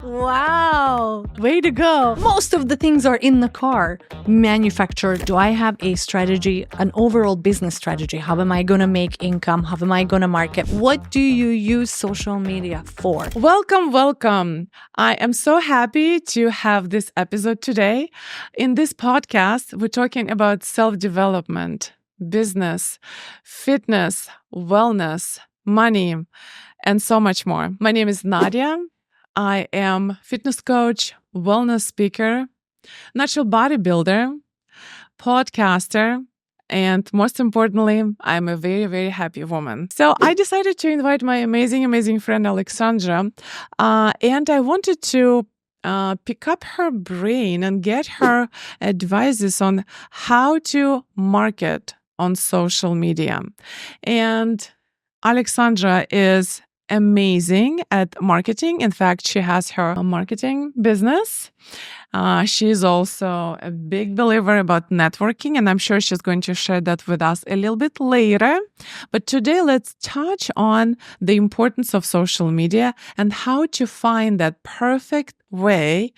Wow, way to go. Most of the things are in the car manufactured. Do I have a strategy, an overall business strategy? How am I going to make income? How am I going to market? What do you use social media for? Welcome. I am so happy to have this episode today. In this podcast, we're talking about self-development, business, fitness, wellness, money, and so much more. My name is Nadia. I am fitness coach, wellness speaker, natural bodybuilder, podcaster, and most importantly, I'm a very, very happy woman. So I decided to invite my amazing friend Alexandra, and I wanted to pick up her brain and get her advices on how to market on social media. And Alexandra is amazing at marketing. In fact, she has her marketing business. She's also a big believer about networking, and I'm sure she's going to share that with us a little bit later. But today, let's touch on the importance of social media and how to find that perfect way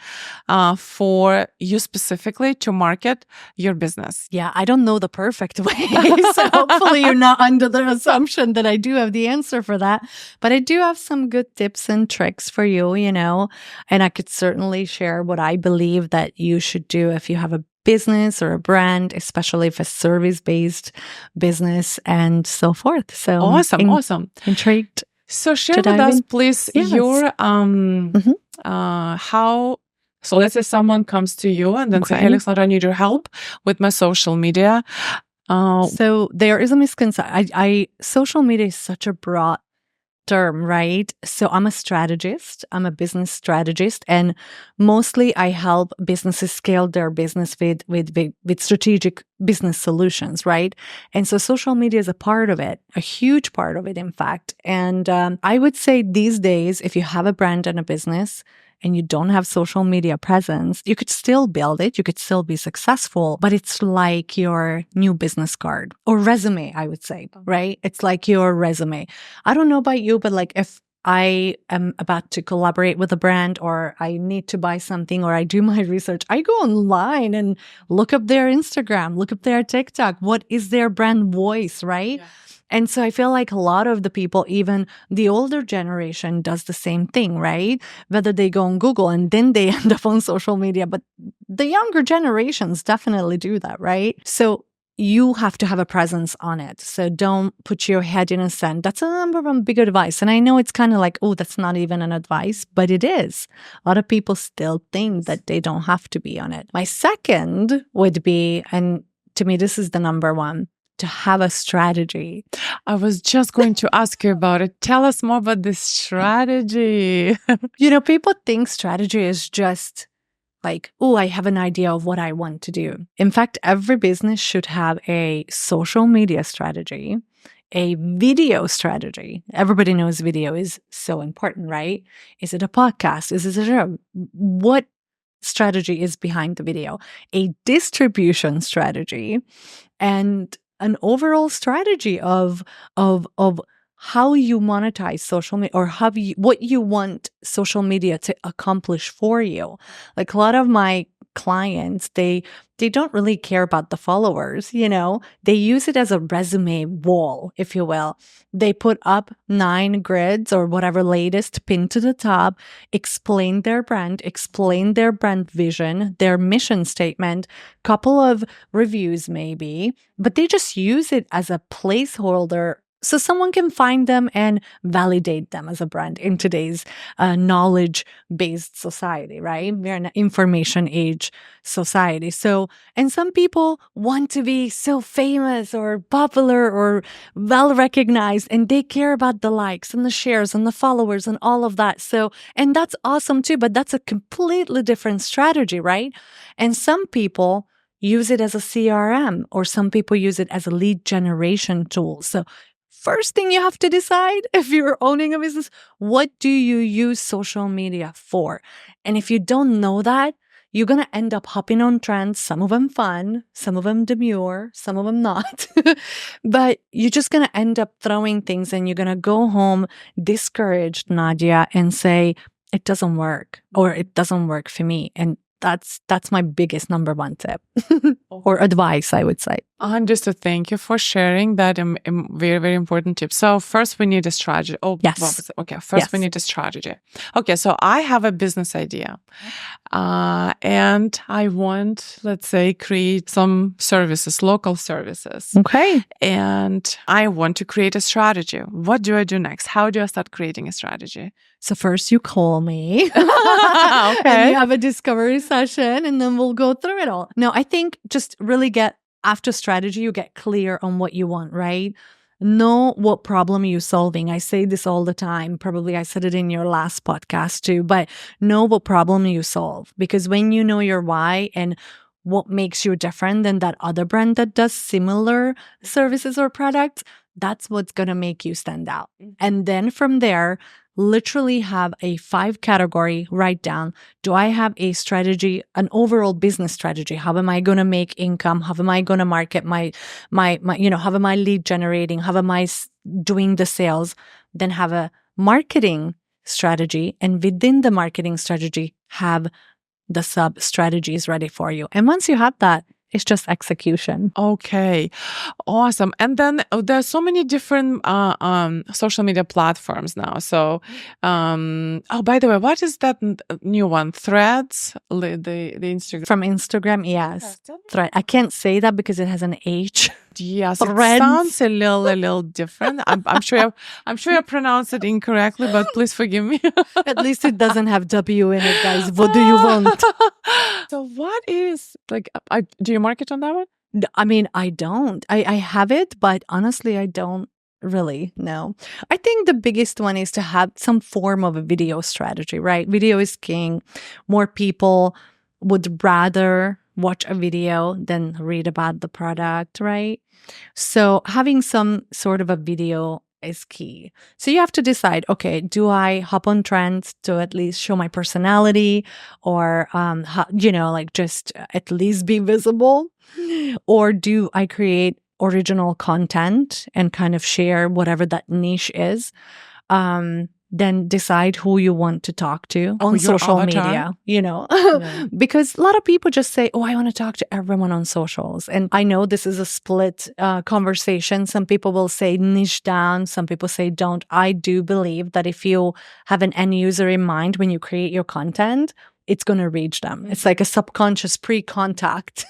for you specifically to market your business. Yeah, I don't know the perfect way. So hopefully you're not under the assumption that I do have the answer for that. But I do have some good tips and tricks for you, and I could certainly share what I believe that you should do if you have a business or a brand, especially if a service-based business and so forth. So awesome. Intrigued. So share with us, please, your how. So let's say someone comes to you and then say, "Hey, Alexandra, I need your help with my social media." So there is a misconception. Social media is such a broad term, right? So I'm a strategist. I'm a business strategist, and mostly I help businesses scale their business with strategic business solutions, right? And so social media is a part of it, a huge part of it, in fact. And I would say these days, if you have a brand and a business, and you don't have social media presence, you could still build it. You could still be successful, but it's like your new business card or resume, I would say, right? It's like your resume. I don't know about you, but like if I am about to collaborate with a brand or I need to buy something or I do my research, I go online and look up their Instagram, look up their TikTok. What is their brand voice, right? Yeah. And so I feel like a lot of the people, even the older generation, does the same thing, right? Whether they go on Google and then they end up on social media, but the younger generations definitely do that, right? So you have to have a presence on it. So don't put your head in the sand. That's a number one big advice. And I know it's kind of like, oh, that's not even an advice, but it is. A lot of people still think that they don't have to be on it. My second would be, and to me, this is the number one, to have a strategy. I was just going to ask you about it. Tell us more about this strategy. People think strategy is just like, oh, I have an idea of what I want to do. In fact, every business should have a social media strategy, a video strategy. Everybody knows video is so important, right? Is it a podcast? Is it a show? What strategy is behind the video? A distribution strategy and an overall strategy of how you monetize social media or what you want social media to accomplish for you. Like a lot of my clients, they don't really care about the followers, They use it as a resume wall, if you will. They put up 9 grids or whatever latest pinned to the top, explain their brand vision, their mission statement, couple of reviews maybe, but they just use it as a placeholder so someone can find them and validate them as a brand in today's knowledge-based society, right? We're in an information age society. So, and some people want to be so famous or popular or well-recognized, and they care about the likes and the shares and the followers and all of that. So, and that's awesome too, but that's a completely different strategy, right? And some people use it as a CRM, or some people use it as a lead generation tool. So first thing you have to decide if you're owning a business, what do you use social media for? And if you don't know that, you're going to end up hopping on trends, some of them fun, some of them demure, some of them not. But you're just going to end up throwing things and you're going to go home discouraged, Nadia, and say, it doesn't work, or it doesn't work for me. And that's my biggest number one tip or advice, I would say. Understood. Thank you for sharing that very, very important tip. So first we need a strategy. Yes. Okay. First we need a strategy. Okay. So I have a business idea, and I want, let's say, create some services, local services. Okay. And I want to create a strategy. What do I do next? How do I start creating a strategy? So first you call me Okay. and you have a discovery session, and then we'll go through it all. No, I think just really after strategy, you get clear on what you want, right? Know what problem you're solving. I say this all the time. Probably I said it in your last podcast too, but know what problem you solve. Because when you know your why and what makes you different than that other brand that does similar services or products, that's what's going to make you stand out. And then from there, literally have a 5-category write down. Do I have a strategy, an overall business strategy? How am I going to make income? How am I going to market my, how am I lead generating? How am I doing the sales? Then have a marketing strategy. And within the marketing strategy, have the sub strategies ready for you. And once you have that, it's just execution. Okay. Awesome. And then there's so many different social media platforms now. So, by the way, what is that new one? Threads? The Instagram? From Instagram, yes. Thread. I can't say that because it has an H. Yes, Threads. It sounds a little different. I'm sure I pronounced it incorrectly, but please forgive me. At least it doesn't have W in it, guys. What do you want? So what is do you market on that one? I mean, I don't. I have it, but honestly, I don't really know. I think the biggest one is to have some form of a video strategy, right? Video is king. More people would rather watch a video than read about the product, right? So having some sort of a video is key. So you have to decide, okay, do I hop on trends to at least show my personality, or, just at least be visible? Or do I create original content and kind of share whatever that niche is? Then decide who you want to talk to on social media, because a lot of people just say, oh, I want to talk to everyone on socials. And I know this is a split conversation. Some people will say niche down. Some people say don't. I do believe that if you have an end user in mind when you create your content, it's going to reach them. It's like a subconscious pre-contact,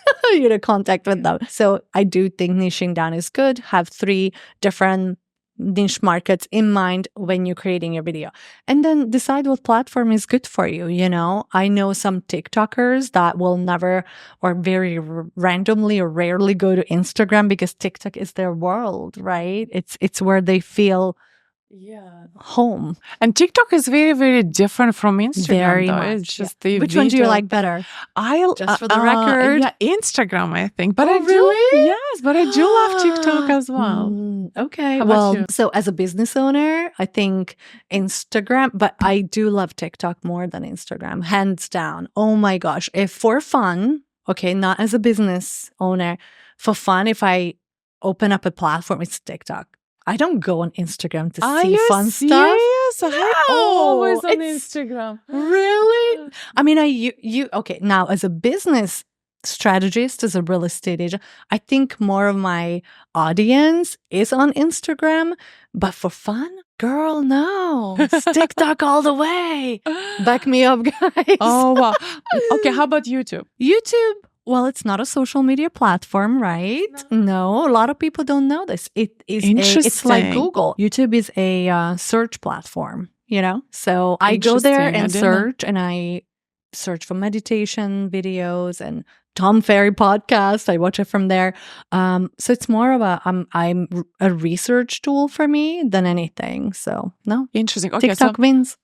contact with them. So I do think niching down is good. Have 3 different niche markets in mind when you're creating your video, and then decide what platform is good for you. I know some TikTokers that will never or very randomly or rarely go to Instagram because TikTok is their world, right? It's where they feel home. And TikTok is very, very different from Instagram. Very though. much. It's just Which one do you like better? Just for the record, Instagram, I think. But really? Yes, but I do love TikTok as well. Okay. How about you? So as a business owner, I think Instagram, but I do love TikTok more than Instagram, hands down. Oh my gosh. If for fun, okay, not as a business owner, for fun, if I open up a platform, it's TikTok. I don't go on Instagram to see fun stuff. Serious? No, I'm always on Instagram. Really? I mean, okay, now as a business strategist, as a real estate agent, I think more of my audience is on Instagram, but for fun, girl, no. It's TikTok all the way. Back me up, guys. Oh, wow. Okay, how about YouTube? YouTube. Well, it's not a social media platform, right? No, a lot of people don't know this. It is it's like Google. YouTube is a search platform, So I go there and search, and I search for meditation videos and Tom Ferry podcast. I watch it from there. So it's more of I'm a research tool for me than anything. So no. Interesting. Okay, TikTok wins.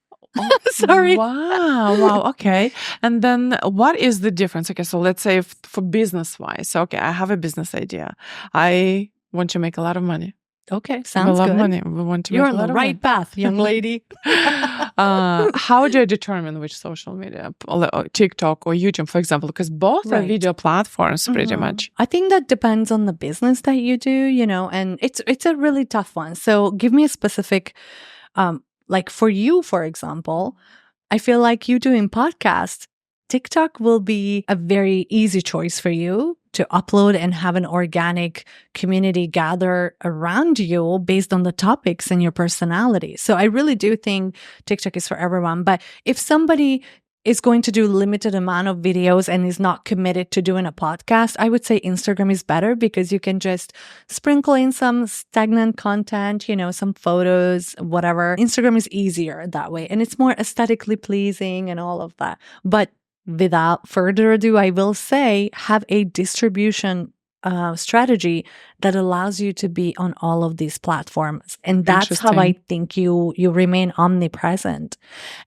Sorry. Wow. Okay. And then what is the difference? Okay. So let's say for business wise, okay, I have a business idea. I want to make a lot of money. Okay. Sounds good. Money. We want to You're make a lot on the of right money. path, young lady. How do I determine which social media, TikTok or YouTube, for example, because both are video platforms pretty much. I think that depends on the business that you do, and it's a really tough one. So give me a specific, like for you, for example, I feel like you doing podcasts, TikTok will be a very easy choice for you to upload and have an organic community gather around you based on the topics and your personality. So I really do think TikTok is for everyone. But if somebody is going to do limited amount of videos and is not committed to doing a podcast, I would say Instagram is better because you can just sprinkle in some stagnant content, some photos, whatever. Instagram is easier that way and it's more aesthetically pleasing and all of that. But without further ado, I will say have a distribution strategy that allows you to be on all of these platforms. And that's how I think you remain omnipresent.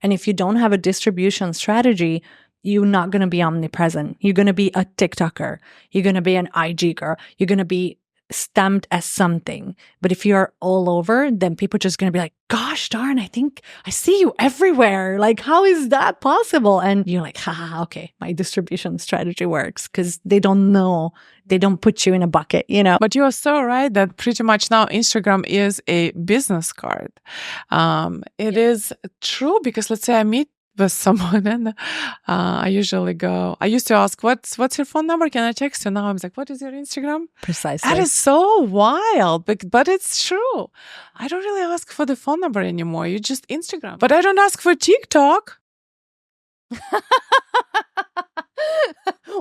And if you don't have a distribution strategy, you're not going to be omnipresent. You're going to be a TikToker. You're going to be an IG girl. You're going to be stamped as something. But if you're all over, then people are just going to be like, gosh darn, I think I see you everywhere. Like, how is that possible? And you're like, haha, okay, my distribution strategy works because they don't know. They don't put you in a bucket, But you are so right that pretty much now Instagram is a business card. It is true because let's say I meet with someone and I used to ask, what's your phone number? Can I text you? Now I'm like, what is your Instagram? Precisely. That is so wild, but it's true. I don't really ask for the phone number anymore. You just Instagram. But I don't ask for TikTok.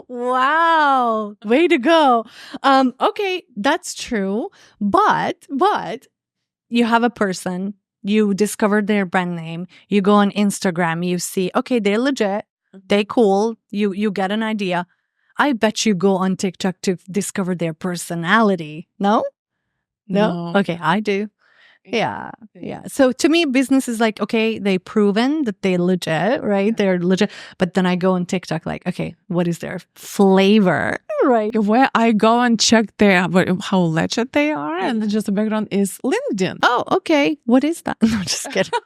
Wow. Way to go. Okay, that's true. But you have a person, you discovered their brand name, you go on Instagram, you see, okay, they're legit, they cool, you get an idea. I bet you go on TikTok to discover their personality. No? Okay, I do. Yeah. So to me, business is like, okay, they've proven that they're legit, right? They're legit. But then I go on TikTok like, okay, what is their flavor, right? Where I go and check how legit they are. And then just the background is LinkedIn. Oh, okay. What is that? No, just kidding.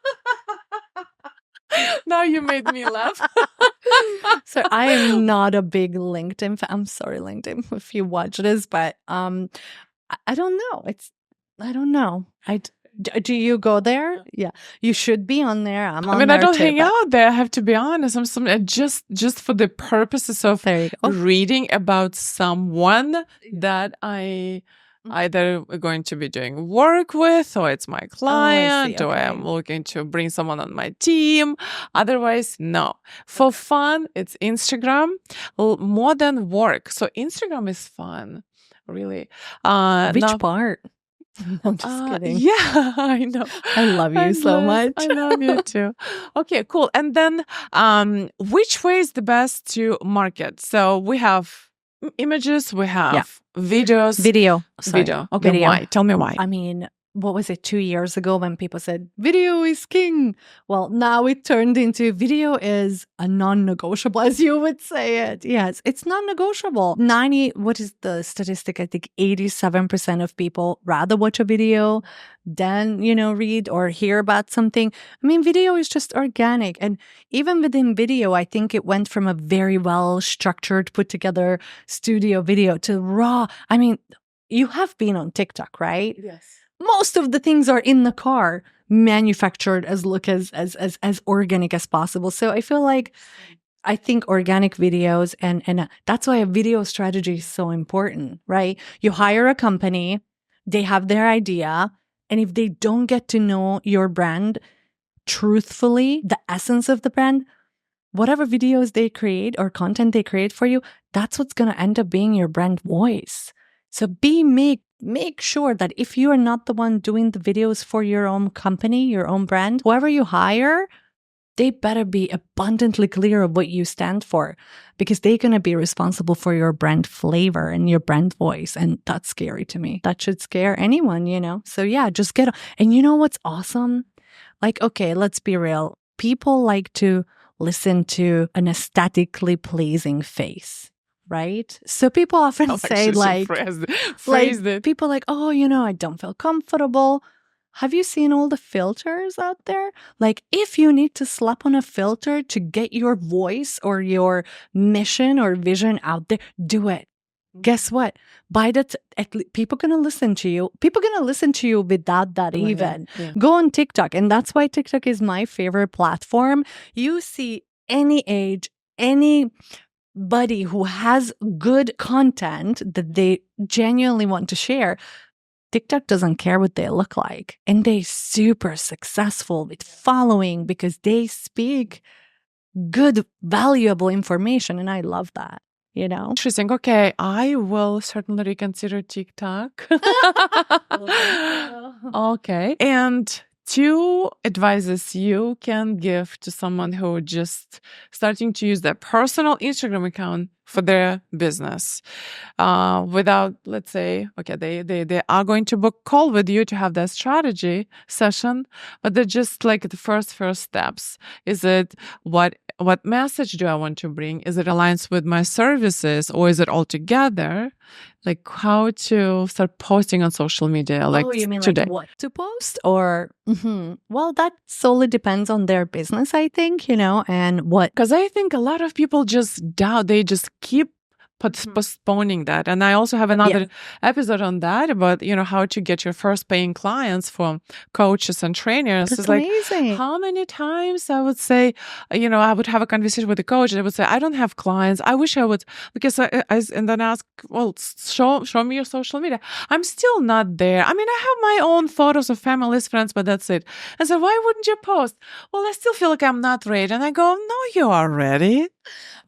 Now you made me laugh. So I am not a big LinkedIn fan. I'm sorry, LinkedIn, if you watch this, but I don't know. I don't know. Do you go there? Yeah, you should be on there. I don't hang out there. I have to be honest. I'm just for the purposes of reading about someone that I either going to be doing work with, or it's my client, or I'm looking to bring someone on my team. Otherwise, no. For fun, it's Instagram more than work. So Instagram is fun, really. Which part? I'm just kidding. Yeah, I know. I love you so much. I love you too. Okay, cool. And then which way is the best to market? So we have images, we have videos. Video. Okay, video. Why? Tell me why. I mean, what was it, 2 years ago when people said video is king? Well, now it turned into video is a non-negotiable, as you would say it. Yes, it's non-negotiable. What is the statistic? I think 87% of people rather watch a video than, read or hear about something. I mean, video is just organic. And even within video, I think it went from a very well structured, put together studio video to raw. I mean, you have been on TikTok, right? Yes. Most of the things are in the car, manufactured as organic as possible. So I think organic videos and that's why a video strategy is so important, right? You hire a company, they have their idea, and if they don't get to know your brand truthfully, the essence of the brand, whatever videos they create or content they create for you, that's what's going to end up being your brand voice. So make sure that if you are not the one doing the videos for your own company, your own brand, whoever you hire, they better be abundantly clear of what you stand for, because they're going to be responsible for your brand flavor and your brand voice. And that's scary to me. That should scare anyone, So yeah, just get on. And you know what's awesome? Like, okay, let's be real. People like to listen to an aesthetically pleasing face. Right? So people often say people like, oh, I don't feel comfortable. Have you seen all the filters out there? Like, if you need to slap on a filter to get your voice or your mission or vision out there, do it. guess what? People gonna listen to you. People gonna listen to you without that even. Yeah. Go on TikTok, and that's why TikTok is my favorite platform. You see any age, anybody who has good content that they genuinely want to share. TikTok doesn't care what they look like, and they're super successful with following because they speak good, valuable information, and I love that. Interesting. Okay, I will certainly reconsider TikTok. Okay. And 2 advices you can give to someone who just starting to use their personal Instagram account for their business without, let's say, okay, they are going to book call with you to have that strategy session, but they're just like the first steps. Is it what message do I want to bring? Is it aligns with my services, or is it all together? Like how to start posting on social media, like you mean today. Like what to post? Or well, that solely depends on their business, I think, and what. Because I think a lot of people just doubt, they just keep postponing that. And I also have another episode on that about, how to get your first paying clients from coaches and trainers. That's it's like, amazing. how many times I would say, I would have a conversation with a coach and I would say, I don't have clients. I wish I would, because and then ask, well, show me your social media. I'm still not there. I mean, I have my own photos of families, friends, but that's it. And so why wouldn't you post? Well, I still feel like I'm not ready. And I go, no, you are ready.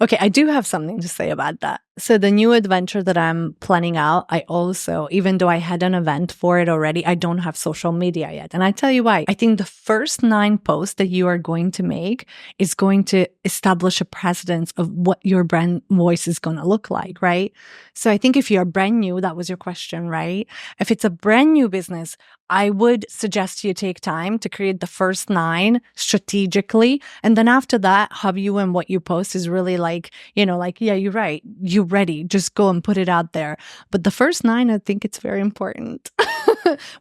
Okay, I do have something to say about that. So the new adventure that I'm planning out, I also, even though I had an event for it already, I don't have social media yet. And I tell you why. I think the first 9 posts that you are going to make is going to establish a precedence of what your brand voice is going to look like, right? So I think if you're brand new, that was your question, right? If it's a brand new business, I would suggest you take time to create the first 9 strategically. And then after that, have you and what you post is really like, yeah, you're right. You're ready. Just go and put it out there. But the first 9, I think it's very important.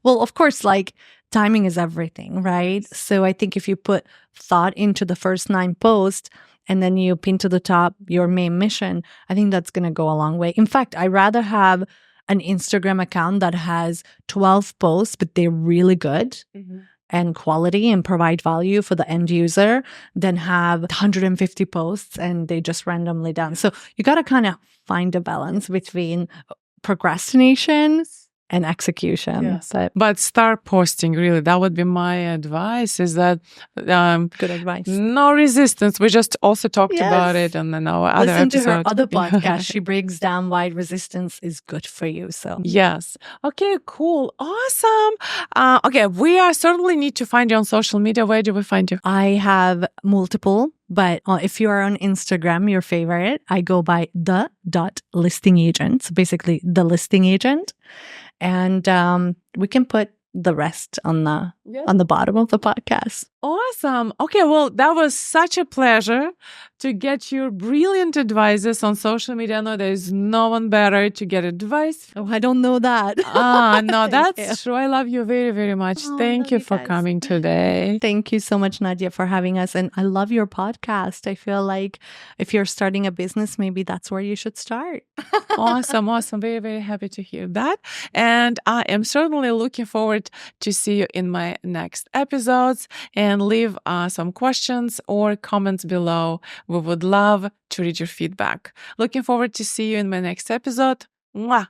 Well, of course, like timing is everything, right? So I think if you put thought into the first 9 posts, and then you pin to the top your main mission, I think that's going to go a long way. In fact, I rather have an Instagram account that has 12 posts, but they're really good and quality and provide value for the end user than have 150 posts and they just randomly done. So you got to kind of find a balance between procrastination and execution. Yes. But start posting, really. That would be my advice, is that good advice. No resistance. We just also talked about it and then our other Listen episode. to her other podcast. She breaks down why resistance is good for you. So yes. Okay, cool. Awesome. Okay, we certainly need to find you on social media. Where do we find you? I have multiple. But if you are on Instagram, your favorite, I go by the.listingagent. So basically, the listing agent. And we can put the rest on the bottom of the podcast. Awesome. Okay, well, that was such a pleasure to get your brilliant advices on social media. No, there's no one better to get advice. Oh, I don't know that. No, that's true. I love you very, very much. Thank you for coming today. Thank you so much, Nadia, for having us. And I love your podcast. I feel like if you're starting a business, maybe that's where you should start. Awesome. Very, very happy to hear that. And I am certainly looking forward to see you in my next episodes, and leave some questions or comments below. We would love to read your feedback. Looking forward to see you in my next episode. Mwah!